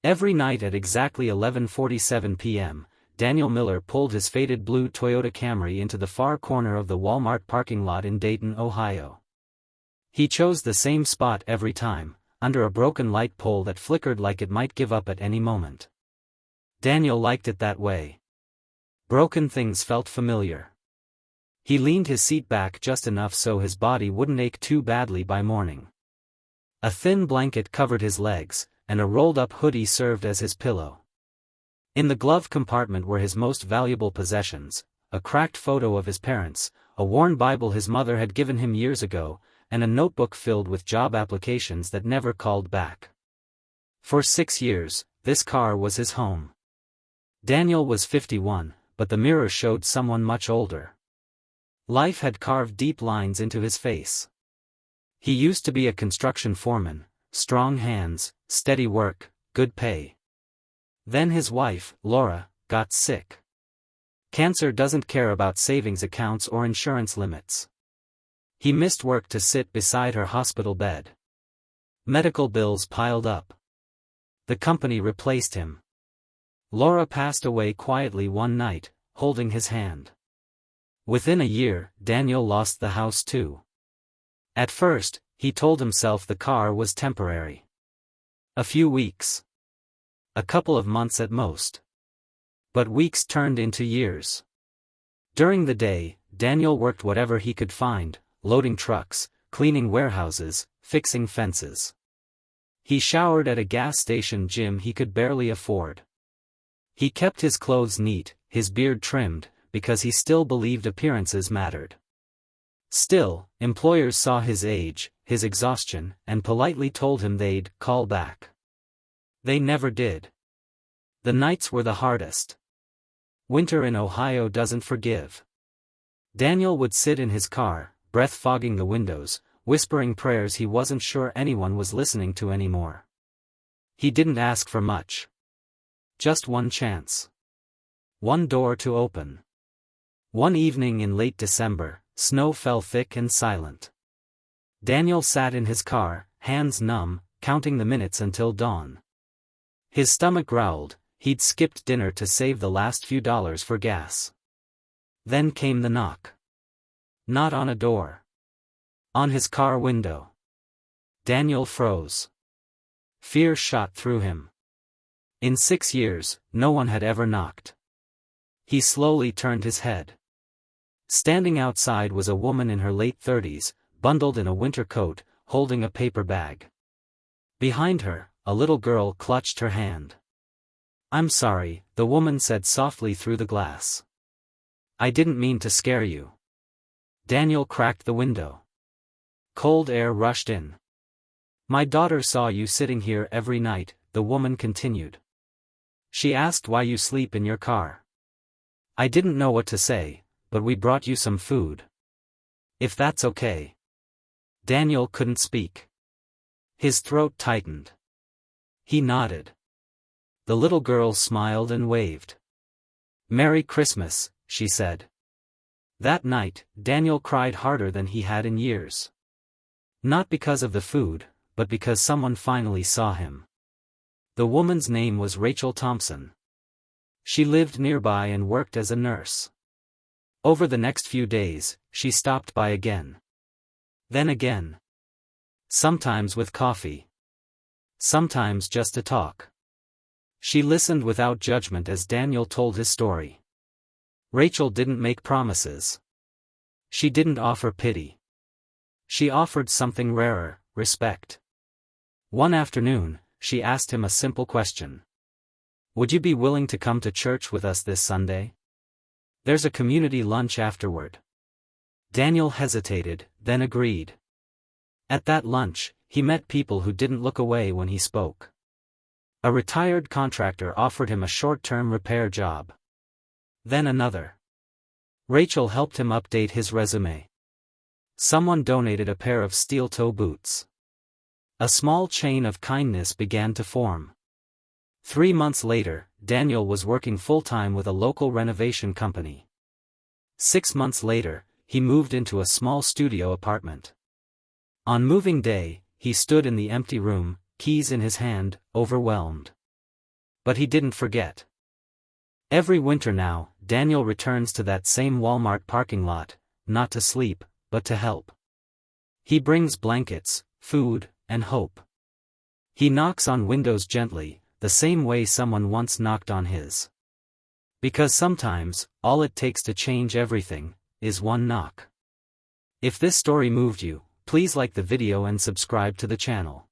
Every night at exactly 11:47 p.m., Daniel Miller pulled his faded blue Toyota Camry into the far corner of the Walmart parking lot in Dayton, Ohio. He chose the same spot every time, under a broken light pole that flickered like it might give up at any moment. Daniel liked it that way. Broken things felt familiar. He leaned his seat back just enough so his body wouldn't ache too badly by morning. A thin blanket covered his legs, and a rolled-up hoodie served as his pillow. In the glove compartment were his most valuable possessions, a cracked photo of his parents, a worn Bible his mother had given him years ago, and a notebook filled with job applications that never called back. For 6 years, this car was his home. Daniel was 51, but the mirror showed someone much older. Life had carved deep lines into his face. He used to be a construction foreman, strong hands, steady work, good pay. Then his wife, Laura, got sick. Cancer doesn't care about savings accounts or insurance limits. He missed work to sit beside her hospital bed. Medical bills piled up. The company replaced him. Laura passed away quietly one night, holding his hand. Within a year, Daniel lost the house too. At first, he told himself the car was temporary. A few weeks. A couple of months at most. But weeks turned into years. During the day, Daniel worked whatever he could find, loading trucks, cleaning warehouses, fixing fences. He showered at a gas station gym he could barely afford. He kept his clothes neat, his beard trimmed, because he still believed appearances mattered. Still, employers saw his age, his exhaustion, and politely told him they'd call back. They never did. The nights were the hardest. Winter in Ohio doesn't forgive. Daniel would sit in his car, breath fogging the windows, whispering prayers he wasn't sure anyone was listening to anymore. He didn't ask for much. Just one chance. One door to open. One evening in late December, snow fell thick and silent. Daniel sat in his car, hands numb, counting the minutes until dawn. His stomach growled, he'd skipped dinner to save the last few dollars for gas. Then came the knock. Not on a door. On his car window. Daniel froze. Fear shot through him. In 6 years, no one had ever knocked. He slowly turned his head. Standing outside was a woman in her late 30s, bundled in a winter coat, holding a paper bag. Behind her, a little girl clutched her hand. "I'm sorry," the woman said softly through the glass. "I didn't mean to scare you." Daniel cracked the window. Cold air rushed in. "My daughter saw you sitting here every night," the woman continued. "She asked why you sleep in your car. I didn't know what to say, but we brought you some food. If that's okay." Daniel couldn't speak. His throat tightened. He nodded. The little girl smiled and waved. "Merry Christmas," she said. That night, Daniel cried harder than he had in years. Not because of the food, but because someone finally saw him. The woman's name was Rachel Thompson. She lived nearby and worked as a nurse. Over the next few days, she stopped by again. Then again. Sometimes with coffee. Sometimes just to talk. She listened without judgment as Daniel told his story. Rachel didn't make promises. She didn't offer pity. She offered something rarer, respect. One afternoon, she asked him a simple question. "Would you be willing to come to church with us this Sunday? There's a community lunch afterward." Daniel hesitated, then agreed. At that lunch, he met people who didn't look away when he spoke. A retired contractor offered him a short-term repair job. Then another. Rachel helped him update his resume. Someone donated a pair of steel-toe boots. A small chain of kindness began to form. 3 months later, Daniel was working full-time with a local renovation company. 6 months later, he moved into a small studio apartment. On moving day, he stood in the empty room, keys in his hand, overwhelmed. But he didn't forget. Every winter now, Daniel returns to that same Walmart parking lot, not to sleep, but to help. He brings blankets, food, and hope. He knocks on windows gently, the same way someone once knocked on his. Because sometimes, all it takes to change everything, is one knock. If this story moved you, please like the video and subscribe to the channel.